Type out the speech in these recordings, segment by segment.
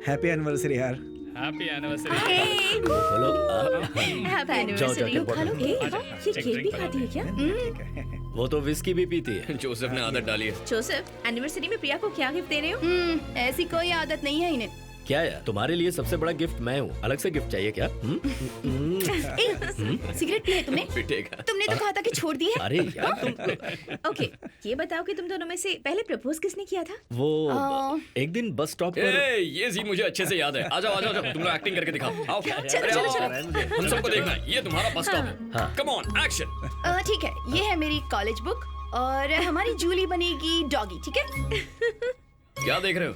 Happy anniversary यार। Happy anniversary. खोलो। Happy anniversary. जाओ, खा लो केक। आजा, ये check केक भी drink खाती है क्या? वो तो विस्की भी पीती है। जोसेफ ने आदत डाली है। जोसेफ, एनिवर्सरी में प्रिया को क्या गिफ्ट दे रहे हो? ऐसी कोई आदत नहीं है इन्हें। क्या यार, तुम्हारे लिए सबसे बड़ा गिफ्ट मैं हूँ, अलग से गिफ्ट चाहिए क्या? सिगरेट पी है तुमने? पिटेगा। तुमने तो कहा था कि छोड़ दी है। अरे यार तुम ओके, ये बताओ कि तुम दोनों में से पहले प्रपोज किसने किया था? वो एक दिन बस स्टॉप पर ये सीन मुझे अच्छे से याद है। आ जाओ आ जाओ, तुम लोग एक्टिंग करके दिखाओ। आओ चलो, अरे चलो, आओ, चलो। हम सबको देखना है। ये तुम्हारा बस स्टॉप है। हाँ। Come on action. ठीक है, ये है मेरी कॉलेज बुक और हमारी जूली बनेगी डॉगी, ठीक है? क्या देख रहे हो?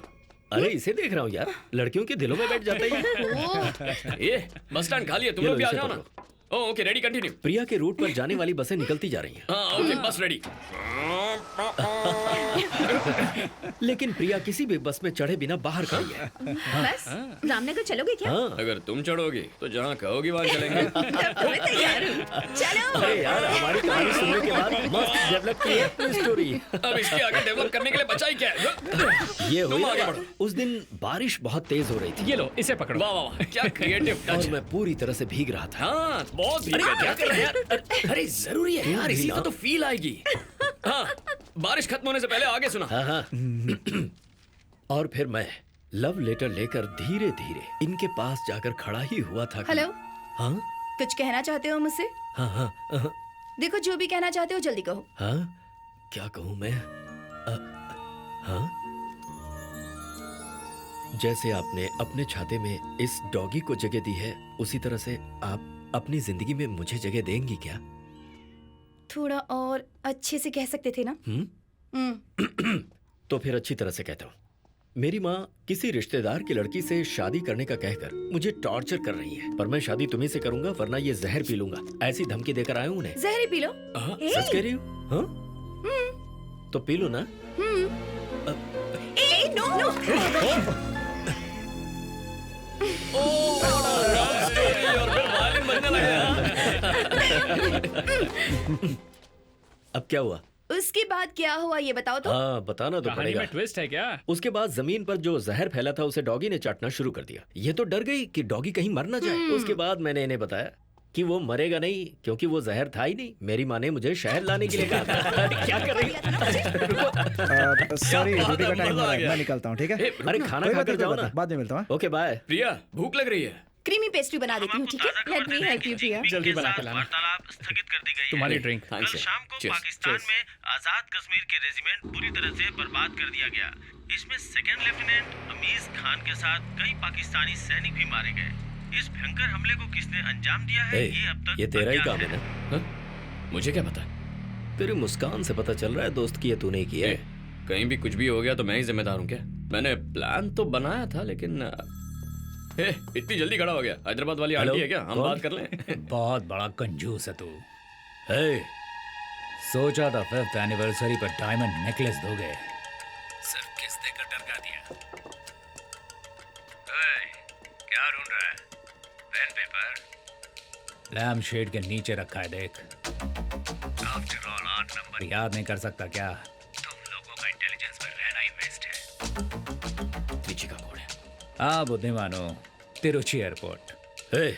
अरे इसे देख रहा हूँ यार, लड़कियों के दिलों में बैठ जाता है ये। ये बस स्टैंड खाली है, तुम ये लोग लो, भी आ इसे जाओ ना। पकड़ो। Okay ready continue. प्रिया के रूट पर जाने वाली बसें निकलती जा रही हैं। हाँ ओके बस रेडी। लेकिन प्रिया किसी भी बस में चढ़े बिना बाहर खड़ी है। बस रामनगर चलोगे क्या? हाँ। अगर तुम चढ़ोगी तो जहाँ कहोगी वहाँ चलेंगे। मैं तैयार हूँ। चलो। अरे यार, हमारी कहानी सुनने के बाद मस्त डेवलप की है अपनी स्टोरी। अब इसके आगे डेवलप करने के लिए बचा ही क्या है? ये हुई तुम आगे ना, बढ़ो। उस दिन बारिश बहुत तेज हो रही थी ये लो, इसे पकड़ो। वाह वाह वाह, क्या क्रिएटिव और टच। मैं पूरी तरह से भीग रहा था। हाँ बहुत भीड़ है। क्या कर रहे हैं यार? अरे जरूरी है यार, इसी से तो फील आएगी। हाँ बारिश खत्म होने से पहले आगे सुना। हाँ हाँ। और फिर मैं लव लेटर लेकर धीरे धीरे इनके पास जाकर खड़ा ही हुआ था कि- हेलो, हाँ कुछ कहना चाहते हो मुझसे? हाँ हाँ हाँ देखो, जो भी कहना चाहते हो जल्दी कहो। हाँ, क्या कहूँ मैं? हाँ, जैसे आपने अपने छाते में इस डॉगी को जगह दी है, उसी तरह से आप अपनी जिंदगी में मुझे जगह देंगी क्या? थोड़ा और अच्छे से कह सकते थे ना? तो फिर अच्छी तरह से कहता हूँ। मेरी माँ किसी रिश्तेदार की लड़की से शादी करने का कहकर मुझे टॉर्चर कर रही है, पर मैं शादी तुम्ही से करूंगा वरना ये जहर पी लूंगा, ऐसी धमकी देकर आया हूँ उन्हें। जहरी पी लो। सच कह रही हूँ? हाँ? तो पी लो ना। No no. अब क्या हुआ? उसके बाद क्या हुआ ये बताओ तो। हाँ बताना तो कहानी पड़ेगा। में ट्विस्ट है क्या? उसके बाद जमीन पर जो जहर फैला था उसे डॉगी ने चाटना शुरू कर दिया। ये तो डर गई कि डॉगी कहीं मर ना जाए। उसके बाद मैंने इन्हें बताया कि वो मरेगा नहीं, क्योंकि वो जहर था ही नहीं। मेरी माँ ने मुझे शहर लाने के लिए कहा था। क्या कर रही है? सॉरी, बात ड्यूटी का है, टाइम हो मजा रहा आ है, गया। मैं निकलता हूँ, ठीक है? अरे खाना कोई बात खाकर नहीं, जाओ कोई बात ना। नहीं, बाद में मिलता हूँ। Okay bye. प्रिया भूख लग रही है। क्रीमी पेस्ट्री बना देती हूँ, ठीक है? Let me help you, प्रिया। जल्दी बना के लाना। वार्तालाप स्थगित कर दी गई है। तुम्हारी ड्रिंक। थैंक्स कल यार। शाम को Cheers, पाकिस्तान cheers। में आजाद कश्मीर के रेजिमेंट पूरी तरह से बर्बाद कर दिया गया। इसमें सेकंड लेफ्टिनेंट अमीज खान के साथ कई पाकिस्तानी सैनिक भी मारे गए। इस भयंकर हमले को किसने अंजाम दिया है, ये अब तक ये तेरा ही अज्ञात काम है ना? हाँ? मुझे क्या पता? तेरी मुस्कान से पता चल रहा है दोस्त की ये तूने ही की है। कहीं भी कुछ भी हो गया तो मैं ही जिम्मेदार हूँ क्या? मैंने प्लान तो बनाया था लेकिन इतनी जल्दी खड़ा हो गया। हैदराबाद वाली हेलो, आंटी है क्या? हम कौन? बात कर लें। बहुत बड़ा कंजूस है तू। हे, सोचा था 5th एनिवर्सरी पर डायमंड नेकलेस दोगे, सिर्फ किस देकर डरका दिया। क्या ढूंढ रहा है? Pen paper? लैम्प शेड के नीचे रखा है, देख। After all 8 number. याद नहीं कर सकता क्या? तुम लोगों का इंटेलिजेंस पर रहना ही वेस्ट है। नीचे का कोड है। हाँ बुद्धिमानो, तिरुचि एयरपोर्ट। हे,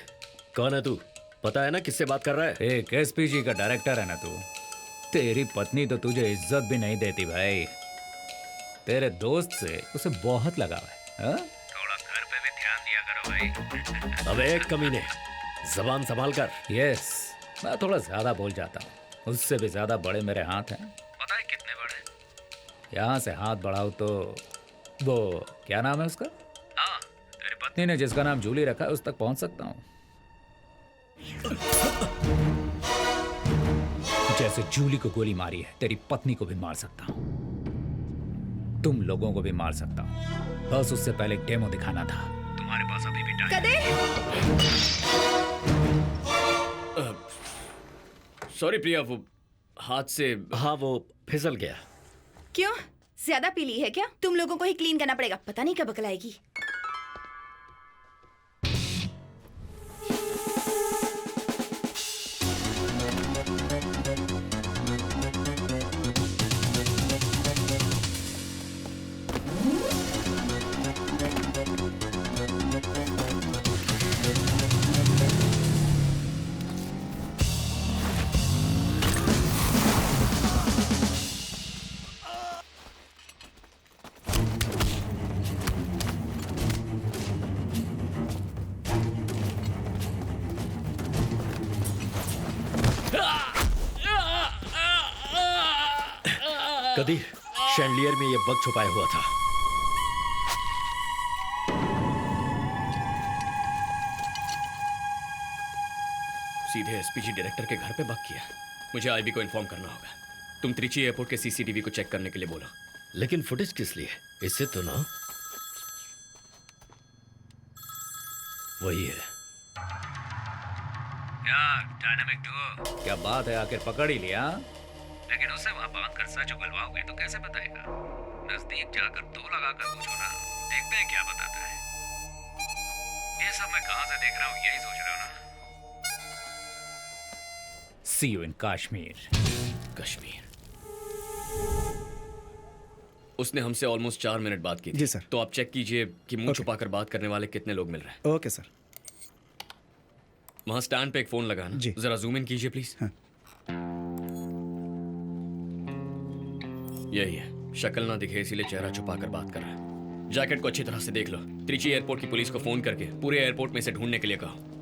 कौन है तू? पता है ना किससे बात कर रहा है? एक एसपीजी का डायरेक्टर है ना तू। तेरी पत्नी तो तुझे इज्जत भी नहीं देती भाई। तेरे दोस्त से उसे बहुत लगाव है, हाँ? थोड़ा घर पे भी ध्यान दिया करो भाई। अबे कमीने, जबान संभाल कर। यस, मैं थोड़ा ज्यादा बोल जाता हूँ। उससे भी ज्यादा बड़े मेरे हाथ हैं। पता है कितने बड़े? यहाँ से हाथ बढ़ाओ तो वो क्या नाम है उसका? हाँ, तेरी पत्नी। पत्नी ने जिसका नाम जूली रखा है उस तक पहुंच सकता हूँ। जैसे जूली को गोली मारी है, तेरी पत्नी को भी मार सकता हूँ। तुम लोगों को भी मार सकता हूँ। बस उससे पहले एक डेमो दिखाना था। तुम्हारे पास अभी भी टाइम। कदे सॉरी प्रिया, वो हाथ से। हाँ वो फिसल गया। क्यों? ज्यादा पी ली है क्या? तुम लोगों को ही क्लीन करना पड़ेगा, पता नहीं कब अकल आएगी। कदीर, शैंडलियर में ये बग छुपाया हुआ था। सीधे एसपीजी डायरेक्टर के घर पे बग किया। मुझे आईबी को इन्फॉर्म करना होगा। तुम त्रिची एयरपोर्ट के सीसीटीवी को चेक करने के लिए बोलो। लेकिन फुटेज किस लिए? इससे तो ना वही है। यार डायनामिक डुओ, क्या बात है, आखिर पकड़ ही लिया। लेकिन उसे वहां बांध कर सच उगलवाओगे तो कैसे बताएगा? नजदीक जाकर दो लगाकर पूछो ना, देखते हैं क्या बताता है। ये सब मैं कहां से देख रहा हूं, यही सोच रहे हो ना? See you in Kashmir. Kashmir. उसने हमसे ऑलमोस्ट 4 मिनट बात की थी। जी, सर। तो आप चेक कीजिए कि मुंह छुपाकर बात करने वाले कितने लोग मिल रहे हैं। Okay sir. वहां स्टैंड पे एक फोन लगा ना, जी। जरा जूम इन कीजिए प्लीज। हाँ। यही है, शक्ल ना दिखे इसीलिए चेहरा छुपाकर बात कर रहा है। जैकेट को अच्छी तरह से देख लो। त्रिची एयरपोर्ट की पुलिस को फोन करके पूरे एयरपोर्ट में इसे ढूंढने के लिए कहो।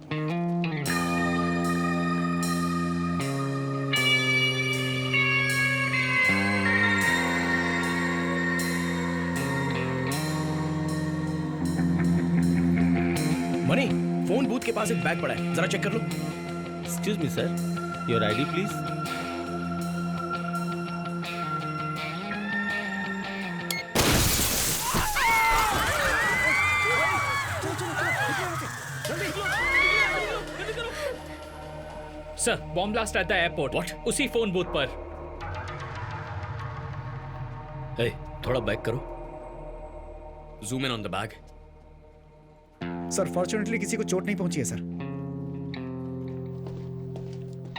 मनी, फोन बूथ के पास एक बैग पड़ा है, जरा चेक कर लो। Excuse me sir, your ID please. Sir, bomb blast at the airport. What? उसी फोन बूथ पर। ए, थोड़ा बैक करो। Zoom in on the bag. Sir, fortunately किसी को चोट नहीं पहुंची है सर।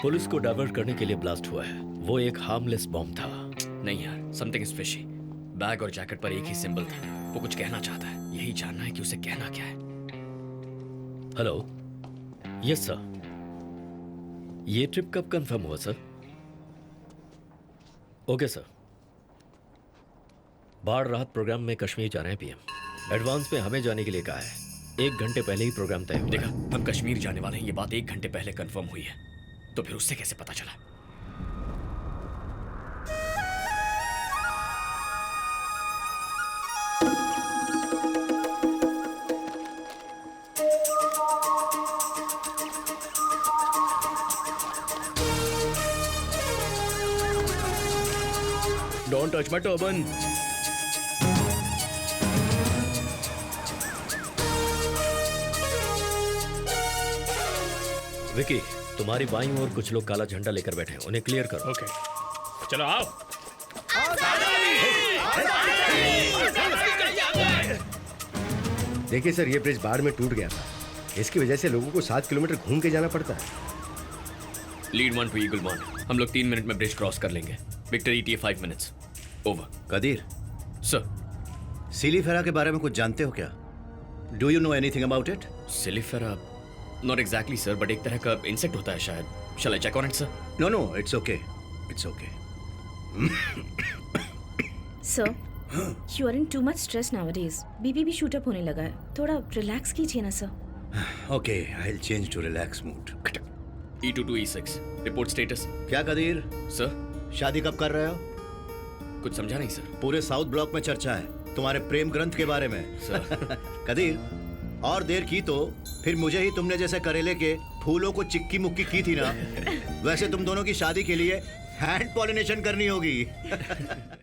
पुलिस को डाइवर्ट करने के लिए ब्लास्ट हुआ है। वो एक हार्मलेस बॉम्ब था। नहीं यार, समथिंग इज फिशी। बैग और जैकेट पर एक ही सिंबल था। वो कुछ कहना चाहता है, यही जानना है कि उसे कहना क्या है। Hello, yes sir. ये ट्रिप कब कंफर्म हुआ सर? Okay sir. बाढ़ राहत प्रोग्राम में कश्मीर जा रहे हैं पीएम। एडवांस में हमें जाने के लिए कहा है। 1 घंटे पहले ही प्रोग्राम तय हुआ। देखा, हम कश्मीर जाने वाले हैं, ये बात 1 घंटे पहले कंफर्म हुई है। तो फिर उससे कैसे पता चला? Don't touch my turban. Vicky, तुम्हारी बाईं ओर कुछ लोग काला झंडा लेकर बैठे हैं, उन्हें क्लियर करो। ओके, चलो आओ। देखिए सर, ये ब्रिज बाढ़ में टूट गया था। इसकी वजह से लोगों को 7 किलोमीटर घूम के जाना पड़ता है। Lead 1 to eagle 1। हम लोग 3 मिनट में ब्रिज क्रॉस कर लेंगे। Victor ETA 5 minutes. Over. Kadir, sir. सिलीफेरा के बारे में कुछ जानते हो क्या? Do you know anything about it? सिलिफेरा? नॉट एग्जैक्टली सर, बट एक तरह का इंसेक्ट होता है शायद। Shall I check on it sir? No no, it's okay, it's okay. Sir, you are in too much stress nowadays. BP भी shoot up होने लगा है। थोड़ा रिलैक्स कीजिए ना sir. Okay, I will change to relax mood. E22 E6 report status. क्या Qadir, sir, शादी कब कर रहे हो? कुछ समझा नहीं सर। पूरे साउथ ब्लॉक में चर्चा है तुम्हारे प्रेम ग्रंथ के बारे में। सर। कदीर, और देर की तो फिर मुझे ही तुमने जैसे करेले के फूलों को चिक्की मुक्की की थी ना, वैसे तुम दोनों की शादी के लिए हैंड पॉलिनेशन करनी होगी।